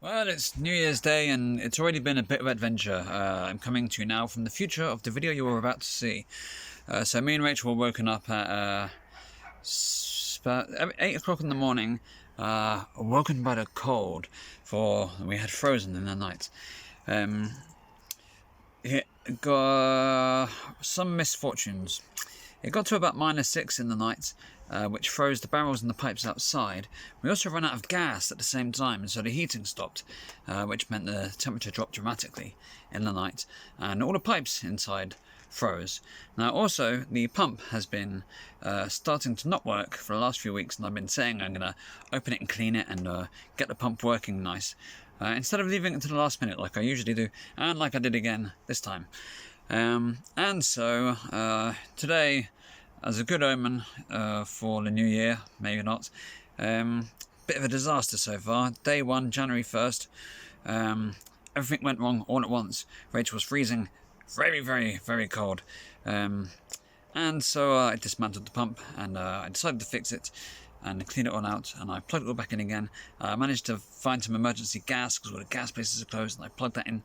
Well, it's New Year's Day and it's already been a bit of adventure. I'm coming to you now from the future of the video you were about to see. So me and Rachel were woken up at about 8 o'clock in the morning, woken by the cold, for we had frozen in the night. It got some misfortunes. It got to about -6 in the night, which froze the barrels and the pipes outside. We also ran out of gas at the same time, and so the heating stopped, which meant the temperature dropped dramatically in the night, and all the pipes inside froze. Now also, the pump has been starting to not work for the last few weeks, and I've been saying I'm going to open it and clean it and get the pump working nice, instead of leaving it to the last minute like I usually do, and like I did again this time. And so today, as a good omen for the new year, maybe not, bit of a disaster so far. Day 1, January 1st, everything went wrong all at once. Rachel was freezing, very, very, very cold. And so I dismantled the pump and I decided to fix it and clean it all out, and I plugged it all back in again. I managed to find some emergency gas because all the gas places are closed, and I plugged that in.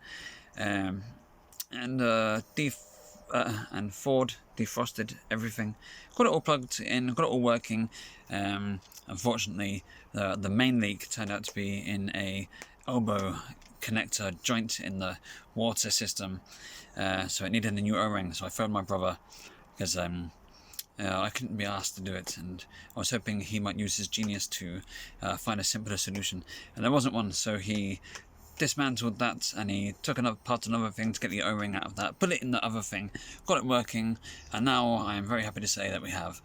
And Ford defrosted everything. Got it all plugged in, got it all working. Unfortunately, the main leak turned out to be in a elbow connector joint in the water system, so it needed a new O-ring. So I phoned my brother because I couldn't be asked to do it, and I was hoping he might use his genius to find a simpler solution, and there wasn't one. So he dismantled that and he took another thing to get the O-ring out of that, put it in the other thing, got it working, and now I am very happy to say that we have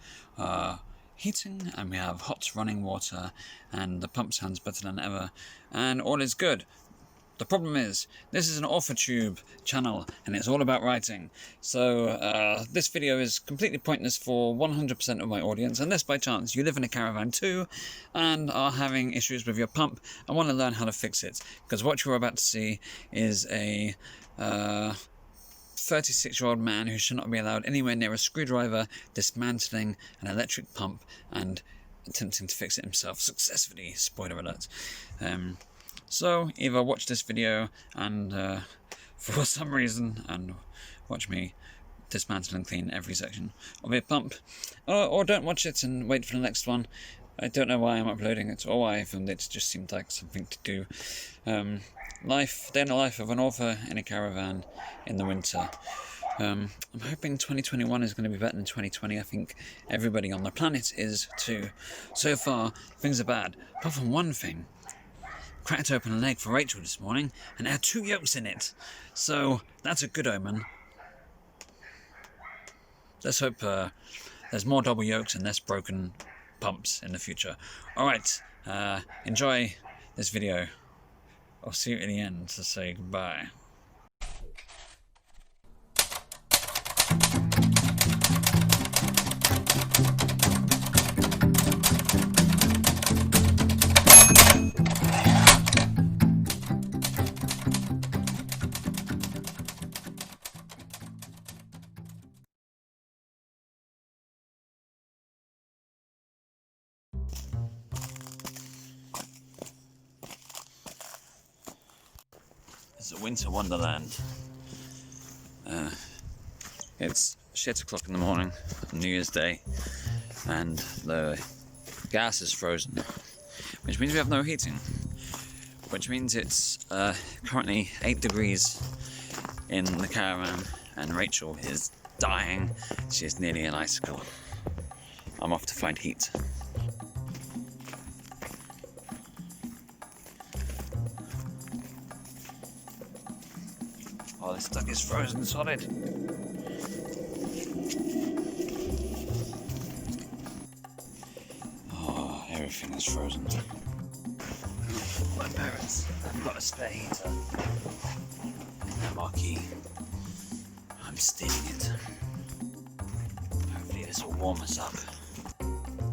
heating and we have hot running water and the pump sounds better than ever and all is good. The problem is, this is an AuthorTube channel, and it's all about writing. So this video is completely pointless for 100% of my audience, unless by chance you live in a caravan too, and are having issues with your pump, and want to learn how to fix it. Because what you're about to see is a 36-year-old man who should not be allowed anywhere near a screwdriver, dismantling an electric pump, and attempting to fix it himself successfully. Spoiler alert. So either watch this video and for some reason and watch me dismantle and clean every section of your pump, or don't watch it and wait for the next one. I don't know why I'm uploading it or why I filmed it. It just seemed like something to do. Day in the life of an author in a caravan in the winter. I'm hoping 2021 is going to be better than 2020. I think everybody on the planet is too. So far, things are bad, apart from one thing. Cracked open an egg for Rachel this morning and it had 2 yolks in it, so that's a good omen. Let's hope there's more double yolks and less broken pumps in the future. Alright, enjoy this video. I'll see you at the end to say goodbye. It's a winter wonderland. It's shit o'clock in the morning on New Year's Day, and the gas is frozen, which means we have no heating, which means it's currently 8 degrees in the caravan, and Rachel is dying. She is nearly an icicle. I'm off to find heat. Oh, this stuff is frozen solid. Oh, everything is frozen. My parents have got a spare heater. A marquee. I'm stealing it. Hopefully this will warm us up.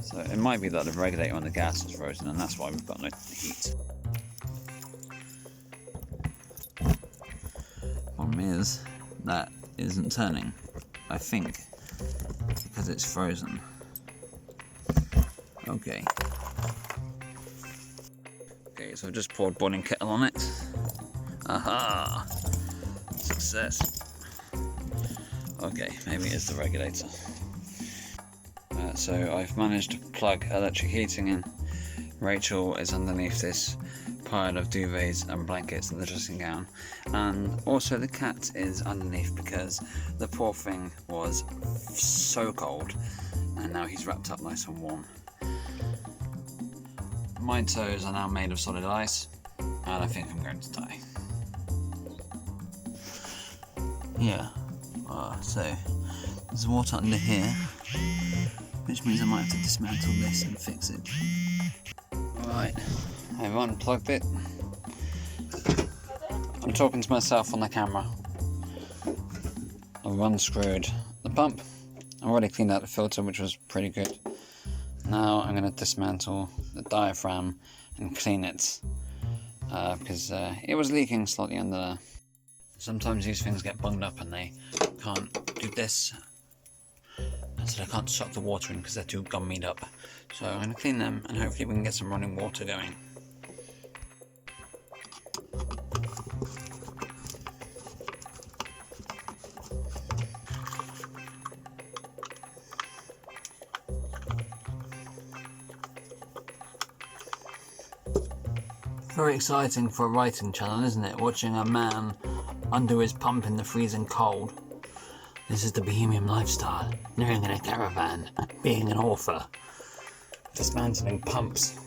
So it might be that the regulator on the gas is frozen, and that's why we've got no heat. Problem is, that isn't turning, I think, because it's frozen. Okay. Okay, great, so I've just poured boiling kettle on it. Aha! Success. Okay, maybe it's the regulator. So I've managed to plug electric heating in. Rachel is underneath this pile of duvets and blankets and the dressing gown, and also the cat is underneath because the poor thing was so cold, and now he's wrapped up nice and warm. My toes are now made of solid ice, and I think I'm going to die. Yeah, so there's water under here, which means I might have to dismantle this and fix it. Right, I've unplugged it. I'm talking to myself on the camera. I've unscrewed the pump. I've already cleaned out the filter, which was pretty good. Now I'm going to dismantle the diaphragm and clean it, because it was leaking slightly under there. Sometimes these things get bunged up and they can't do this, and so they can't suck the water in because they're too gummied up. So I'm going to clean them and hopefully we can get some running water going. Very exciting for a writing channel, isn't it? Watching a man undo his pump in the freezing cold. This is the bohemian lifestyle, living in a caravan, being an author, dismantling pumps.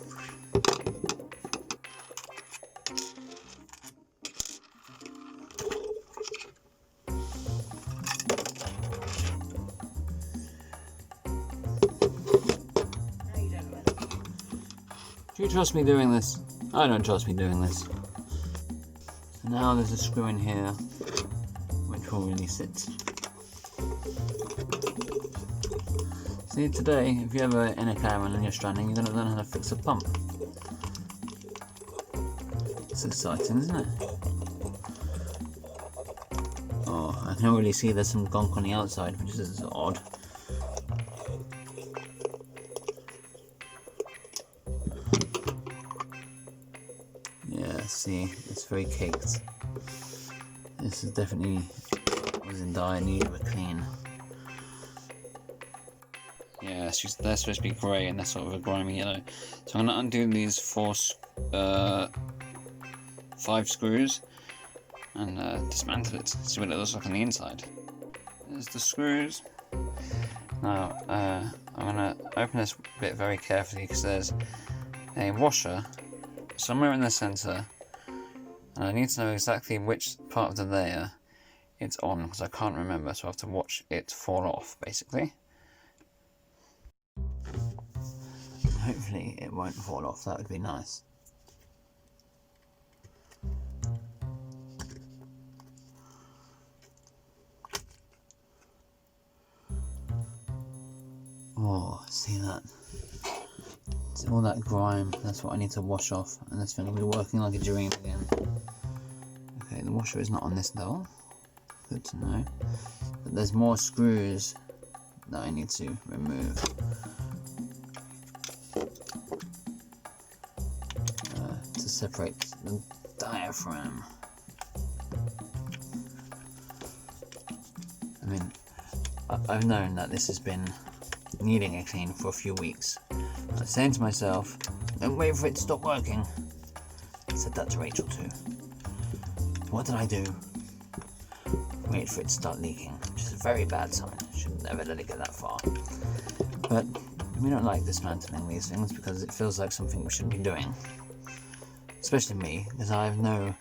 Do you trust me doing this? I don't trust me doing this. So now there's a screw in here which will release it. See, today, if you're ever in a caravan and you're stranding, you're going to learn how to fix a pump. It's exciting, isn't it? Oh, I can already see there's some gunk on the outside, which is odd. Yeah, see, it's very caked. This is definitely was in dire need of a clean. Yeah, they're supposed to be grey and they're sort of a grimy yellow. So I'm going to undo these 5 screws and dismantle it, see what it looks like on the inside. There's the screws. Now I'm going to open this bit very carefully because there's a washer somewhere in the centre, and I need to know exactly which part of the layer it's on because I can't remember, so I have to watch it fall off basically. Hopefully it won't fall off, that would be nice. Oh, see that? It's all that grime, that's what I need to wash off, and it's going to be working like a dream again. Okay, the washer is not on this level. Good to know. But there's more screws that I need to remove. To separate the diaphragm. I mean, I've known that this has been needing a clean for a few weeks. I was saying to myself, don't wait for it to stop working. I said that to Rachel too. What did I do? Wait for it to start leaking, which is a very bad sign. Should never let it get that far. But we don't like dismantling these things because it feels like something we shouldn't be doing. Especially me, because I have no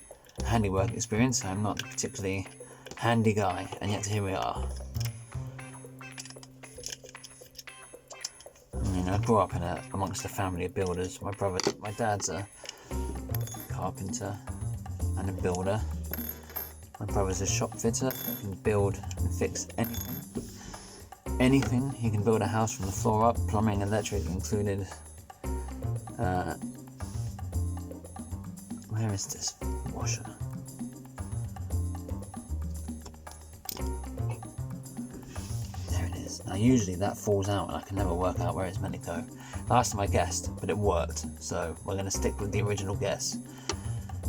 handiwork experience. I'm not a particularly handy guy, and yet here we are. I mean, I grew up amongst a family of builders. My dad's a carpenter and a builder. My brother's a shop fitter. He can build and fix anything. Anything. He can build a house from the floor up, plumbing, electric included. Where is this washer? There it is. Now usually that falls out and I can never work out where it's meant to go. Last time I guessed, but it worked, so we're going to stick with the original guess.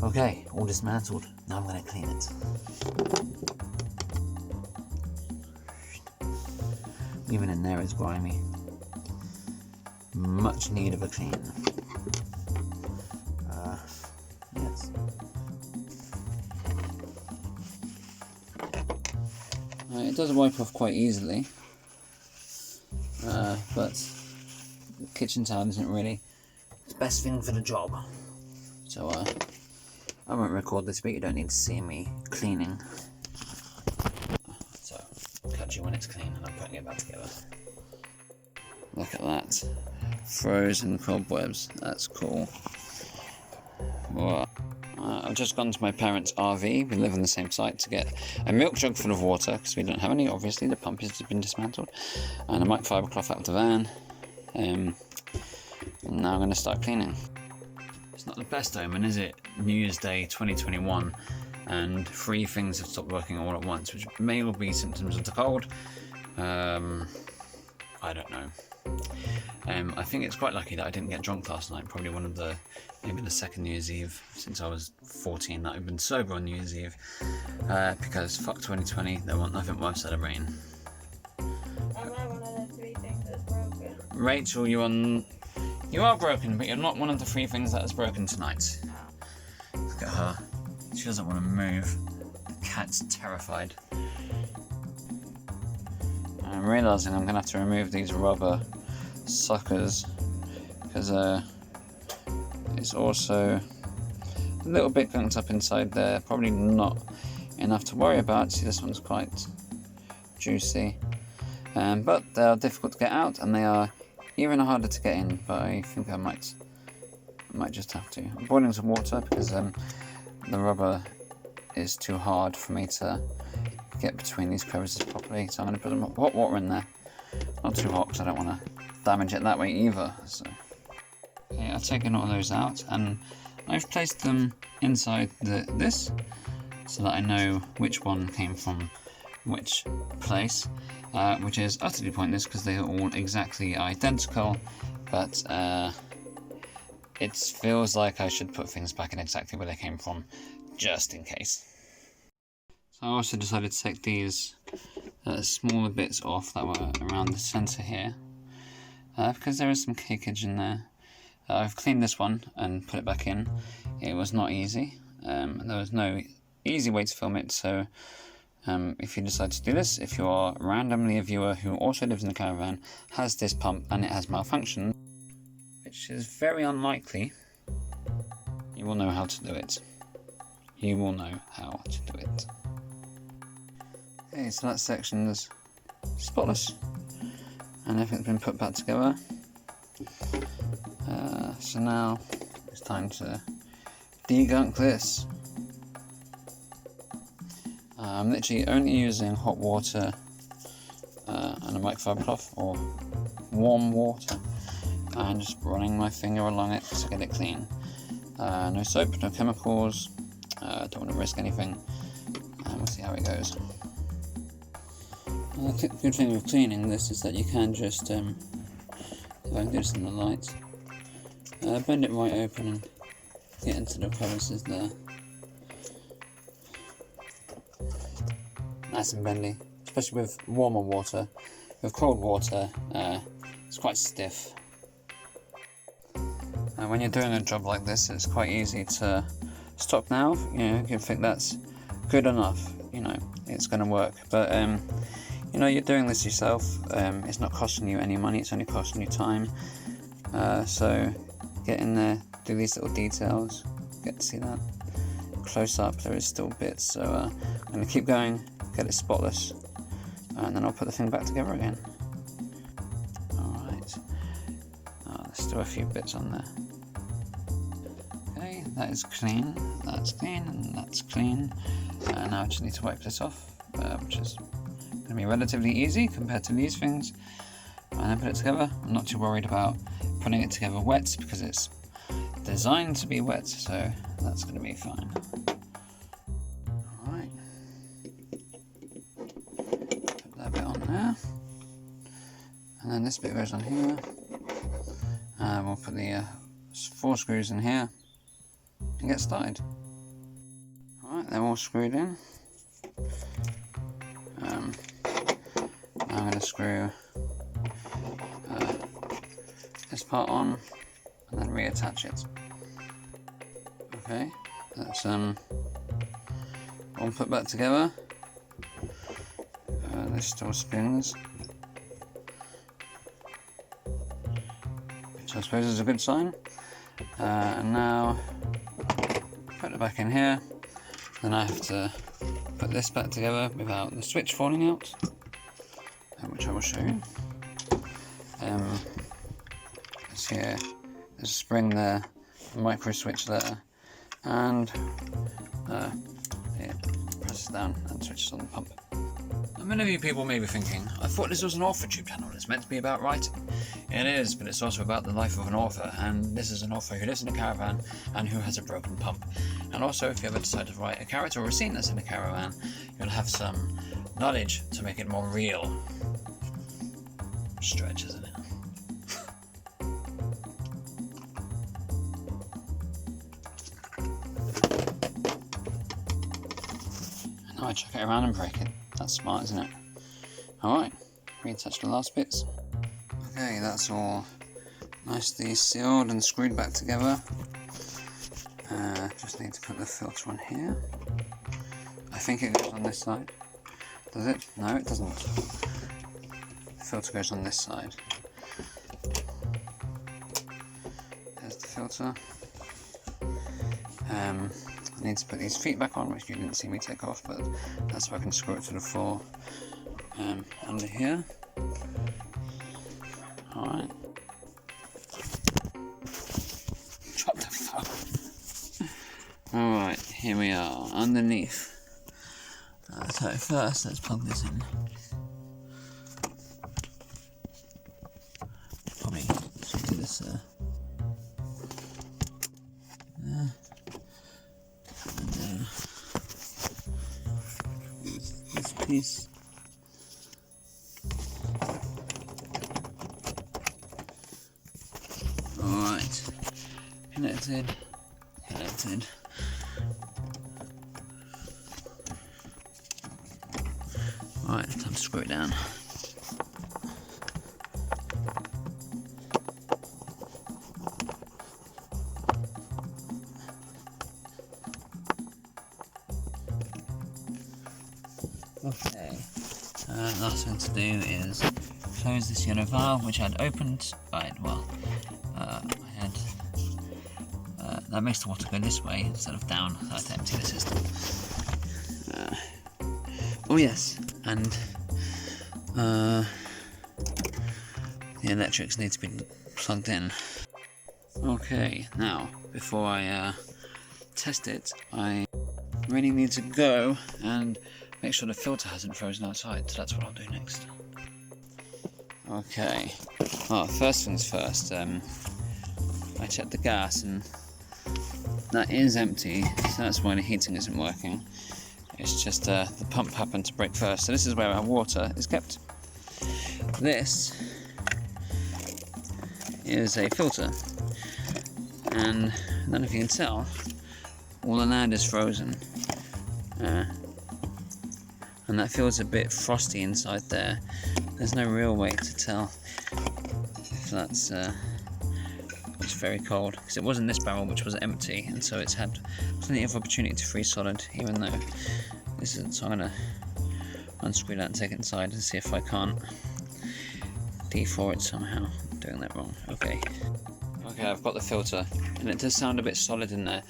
Okay, all dismantled. Now I'm going to clean it. Even in there is grimy. Much need of a clean. Yes. It does wipe off quite easily, but the kitchen towel isn't really the best thing for the job. So I won't record this bit, you don't need to see me cleaning. So I'll catch you when it's clean and I'm putting it back together. Look at that. Frozen cobwebs, that's cool. Well, I've just gone to my parents' RV, we live on the same site, to get a milk jug full of water, because we don't have any, obviously, the pump has been dismantled, and a microfiber cloth out of the van, and now I'm going to start cleaning. It's not the best omen, is it? New Year's Day 2021, and 3 things have stopped working all at once, which may all be symptoms of the cold. I don't know. I think it's quite lucky that I didn't get drunk last night. Probably one of the, maybe the second New Year's Eve since I was 14 that I've been sober on New Year's Eve. Because fuck 2020, they want nothing worth celebrating. Am I one of the 3 things that's broken? Rachel, you are broken, but you're not one of the 3 things that is broken tonight. Look at her. She doesn't want to move. The cat's terrified. I'm realising I'm going to have to remove these rubber suckers because it's also a little bit gunked up inside there, probably not enough to worry about. See, this one's quite juicy, but they are difficult to get out and they are even harder to get in, but I think I might just have to. I'm boiling some water because the rubber is too hard for me to get between these crevices properly, so I'm going to put some hot water in there. Not too hot because I don't want to damage it that way either. So okay, I've taken all those out and I've placed them inside this so that I know which one came from which place, which is utterly pointless because they are all exactly identical, but it feels like I should put things back in exactly where they came from, just in case. So I also decided to take these smaller bits off that were around the centre here, because there is some cakeage in there. I've cleaned this one and put it back in. It was not easy. There was no easy way to film it, so if you decide to do this, if you are randomly a viewer who also lives in the caravan, has this pump and it has malfunctioned, which is very unlikely, you will know how to do it. You will know how to do it. Okay, so that section is spotless and everything's been put back together. So now it's time to degunk this. I'm literally only using hot water and a microfiber cloth or warm water and just running my finger along it to get it clean. No soap, no chemicals, don't want to risk anything, and we'll see how it goes. The good thing with cleaning this is that you can just, if I can do this in the light, bend it right open and get into the crevices there. Nice and bendy, especially with warmer water. With cold water, it's quite stiff. When you're doing a job like this, it's quite easy to stop now. You know, you think that's good enough. You know, it's going to work. But you know, you're doing this yourself. It's not costing you any money. It's only costing you time. So get in there, do these little details. Get to see that close up. There is still bits. So I'm going to keep going, get it spotless, and then I'll put the thing back together again. All right. There's still a few bits on there. Okay, that is clean, that's clean, and that's clean. Now I just need to wipe this off, which is going to be relatively easy compared to these things. And then put it together. I'm not too worried about putting it together wet because it's designed to be wet, so that's going to be fine. Alright. Put that bit on there. this bit goes on here. We'll put the 4 screws in here and get started. Alright, they're all screwed in. Now I'm going to screw this part on and then reattach it. Okay, that's all put back together. This still spins, which I suppose is a good sign. And now put it back in here. Then I have to put this back together without the switch falling out, which I will show you. It's here. There's a spring there, a micro switch there, and it presses down and switches on the pump. Many of you people may be thinking, I thought this was an author tube channel, it's meant to be about writing. It is, but it's also about the life of an author, and this is an author who lives in a caravan and who has a broken pump. And also, if you ever decide to write a character or a scene that's in a caravan, you'll have some knowledge to make it more real. Stretch, isn't it? Now I chuck it around and break it. That's smart, isn't it? Alright, reattach the last bits. Okay, that's all nicely sealed and screwed back together. Just need to put the filter on here. I think it goes on this side. Does it? No, it doesn't. The filter goes on this side. There's the filter. I need to put these feet back on, which you didn't see me take off, but that's so I can screw it to the floor under here. Alright. Drop the phone. Alright, here we are, underneath. So first, let's plug this in. Probably should do this there. This piece. Alright, connected. Alright, time to screw it down. Okay, last thing to do is close this yellow valve which I'd opened. Right, well, I had that makes the water go this way instead of down, so I had to empty the system. Oh yes, and the electrics need to be plugged in. Okay, now before I test it, I really need to go and make sure the filter hasn't frozen outside, so that's what I'll do next. Okay, well, first things first, I checked the gas and that is empty, so that's why the heating isn't working. It's just the pump happened to break first, so this is where our water is kept. This is a filter, and I don't know if you can tell, all the land is frozen. And that feels a bit frosty inside there. There's no real way to tell if that's it's very cold, because it was in this barrel which was empty, and so it's had plenty of opportunity to freeze solid, even though this isn't. So I'm going to unscrew that and take it inside and see if I can't D4 it somehow. I'm doing that wrong. Okay, I've got the filter, and it does sound a bit solid in there.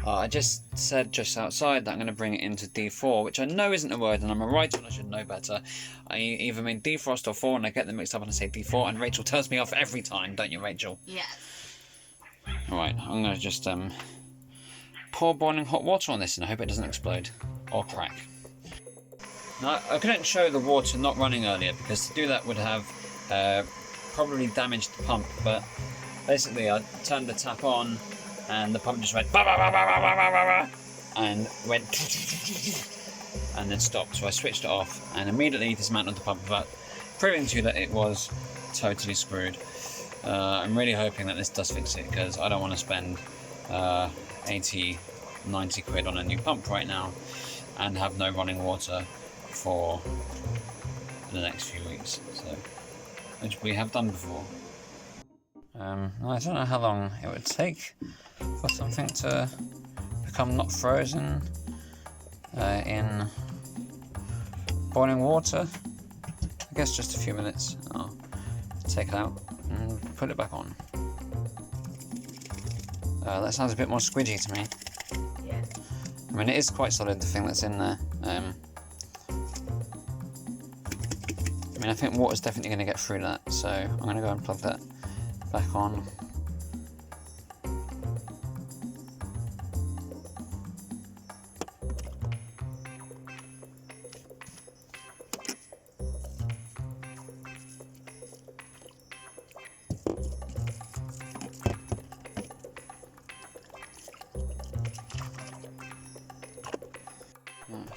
I just said just outside that I'm going to bring it into D4, which I know isn't a word, and I'm a writer and I should know better. I either mean defrost or 4, and I get them mixed up and I say D4, and Rachel tells me off every time, don't you, Rachel? Yes. Alright, I'm going to just pour boiling hot water on this, and I hope it doesn't explode or crack. Now, I couldn't show the water not running earlier, because to do that would have probably damaged the pump, but basically I turned the tap on and the pump just went bah, bah, bah, bah, bah, bah, bah, bah, and went and then stopped. So I switched it off and immediately dismantled the pump without proving to you that it was totally screwed. I'm really hoping that this does fix it, because I don't want to spend 80, 90 quid on a new pump right now and have no running water for the next few weeks, so, which we have done before. I don't know how long it would take for something to become not frozen in boiling water. I guess just a few minutes. I'll take it out and put it back on. That sounds a bit more squidgy to me. Yeah. I mean, it is quite solid, the thing that's in there. I mean, I think water's definitely going to get through that, so I'm going to go and plug that back on.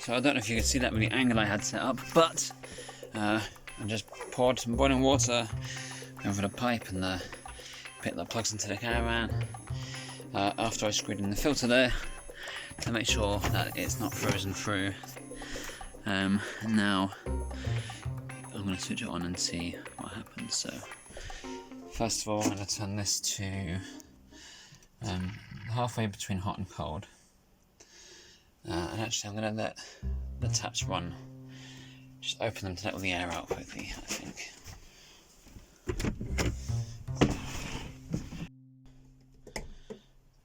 So I don't know if you can see that with the angle I had set up, but I just poured some boiling water over the pipe and the bit that plugs into the caravan after I screwed in the filter there to make sure that it's not frozen through. And now I'm going to switch it on and see what happens. So first of all, I'm going to turn this to halfway between hot and cold. And actually I'm going to let the taps run. Just open them to let all the air out quickly, I think.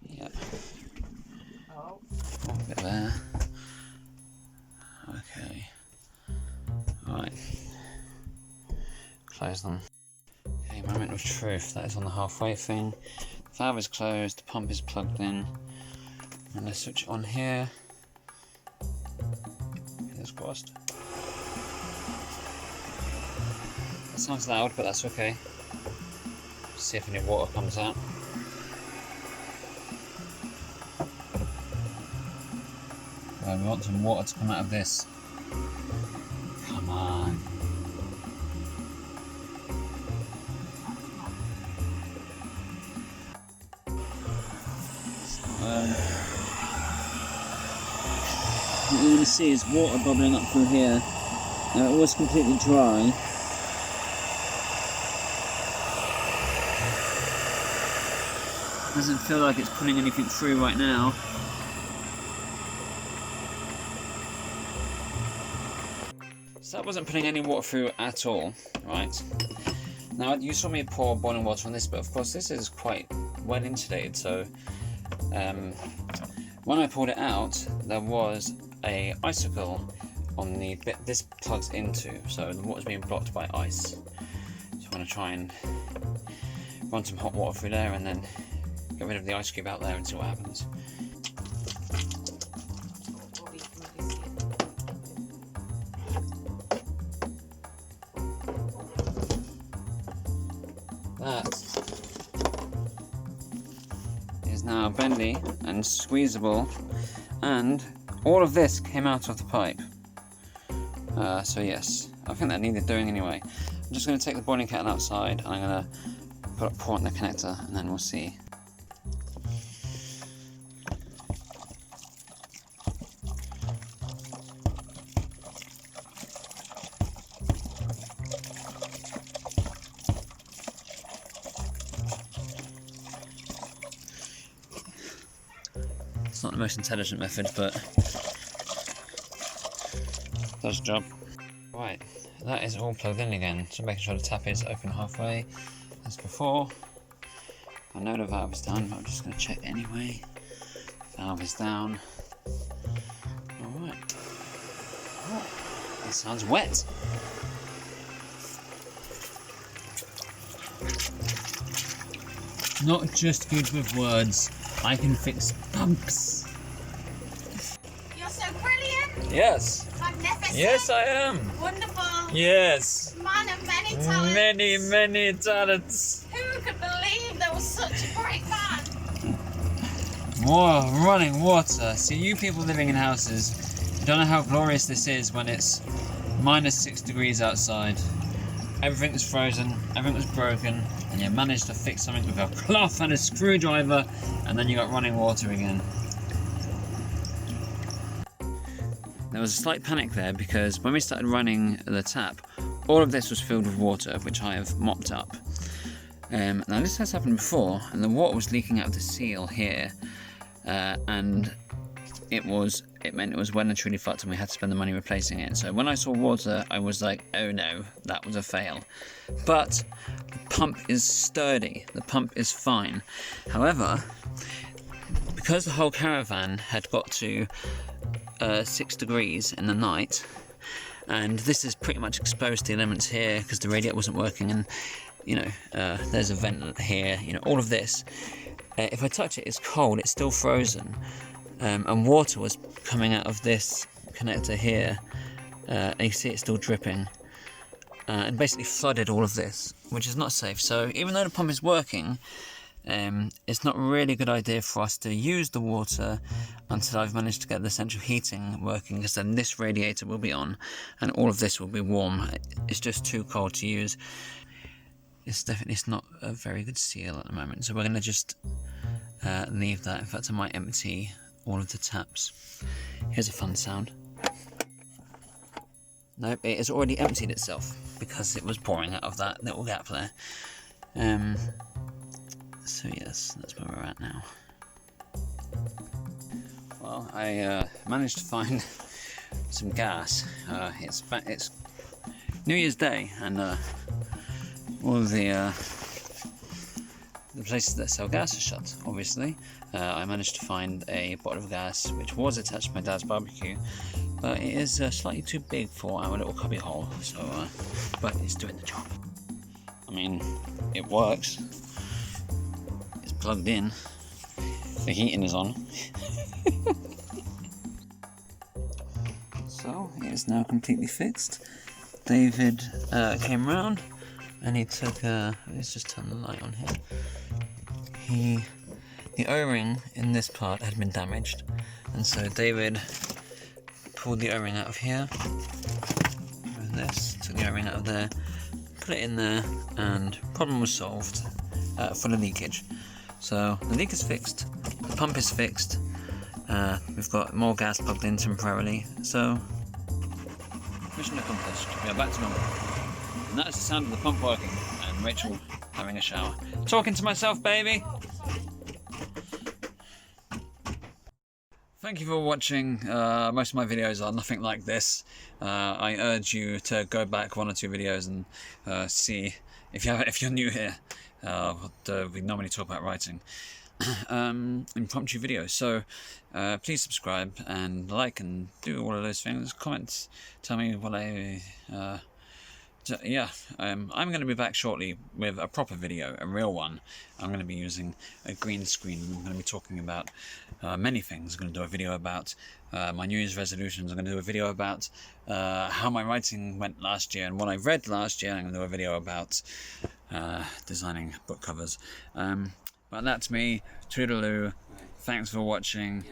Yep. Oh. A bit there. Okay. Right. Close them. Okay, moment of truth. That is on the halfway thing. The valve is closed, the pump is plugged in. And let's switch it on here. Fingers crossed. That sounds loud, but that's okay. See if any water comes out. We want some water to come out of this. Come on. What you're going to see is water bubbling up through here. Now it was completely dry. Doesn't feel like it's pulling anything through right now. So that wasn't putting any water through at all, right? Now you saw me pour boiling water on this, but of course this is quite well insulated, so when I poured it out, there was a icicle on the bit this plugs into, so the water's being blocked by ice. So I'm going to try and run some hot water through there and then get rid of the ice cube out there and see what happens. That is now bendy and squeezable, and all of this came out of the pipe. So yes, I think that needed doing anyway. I'm just going to take the boiling kettle outside and I'm going to pour it in the connector and then we'll see. It's not the most intelligent method, but does the job. Right, that is all plugged in again, so making sure the tap is open halfway as before. I know the valve is down, but I'm just going to check anyway. Valve is down. Alright. Oh, that sounds wet. Not just good with words, I can fix pumps. You're so brilliant. Yes. Magnificent. Yes, I am. Wonderful. Yes. Man of many talents. Many talents. Who could believe there was such a great man? More running water. See, you people living in houses, you don't know how glorious this is when it's -6 degrees outside. everything was frozen, everything was broken, and you managed to fix something with a cloth and a screwdriver, and then you got running water again. There was a slight panic there because when we started running the tap, all of this was filled with water, which I have mopped up. Now this has happened before, and the water was leaking out of the seal here, and it meant it was well and truly fucked, and we had to spend the money replacing it. So when I saw water, I was like, oh no, that was a fail. But the pump is sturdy, the pump is fine. However, because the whole caravan had got to 6 degrees in the night, and this is pretty much exposed to the elements here because the radiator wasn't working, and you know, there's a vent here, you know, all of this. If I touch it, it's cold, it's still frozen, and water was coming out of this connector here, and you see it's still dripping, and basically flooded all of this, which is not safe. So even though the pump is working, it's not really a good idea for us to use the water until I've managed to get the central heating working, because then this radiator will be on and all of this will be warm. It's just too cold to use. It's not a very good seal at the moment, so we're going to just leave that. In fact, I might empty all of the taps. Here's a fun sound. Nope, it has already emptied itself because it was pouring out of that little gap there. So yes, that's where we're at now. Well, I managed to find some gas. It's New Year's Day, and all of the places that sell gas are shut, obviously. I managed to find a bottle of gas which was attached to my dad's barbecue, but it is slightly too big for our little cubby hole, so but it's doing the job. I mean, it works. It's plugged in. The heating is on. So it's now completely fixed. David came round and he took let's just turn the light on here. The O-ring in this part had been damaged, and so David pulled the O-ring out of here with this, took the O-ring out of there, put it in there, and problem was solved for the leakage. So the leak is fixed, the pump is fixed, we've got more gas plugged in temporarily, so mission accomplished. We are back to normal. And that is the sound of the pump working and Rachel having a shower. Talking to myself, baby! Thank you for watching. Most of my videos are nothing like this. I urge you to go back 1 or 2 videos and see if you're new here. We normally talk about writing. Impromptu videos. So please subscribe and like and do all of those things. Comments. Tell me what I'm going to be back shortly with a proper video, a real one. I'm going to be using a green screen. I'm going to be talking about many things. I'm going to do a video about my New Year's resolutions. I'm going to do a video about how my writing went last year and what I read last year. I'm going to do a video about designing book covers. But that's me. Toodaloo. Thanks for watching.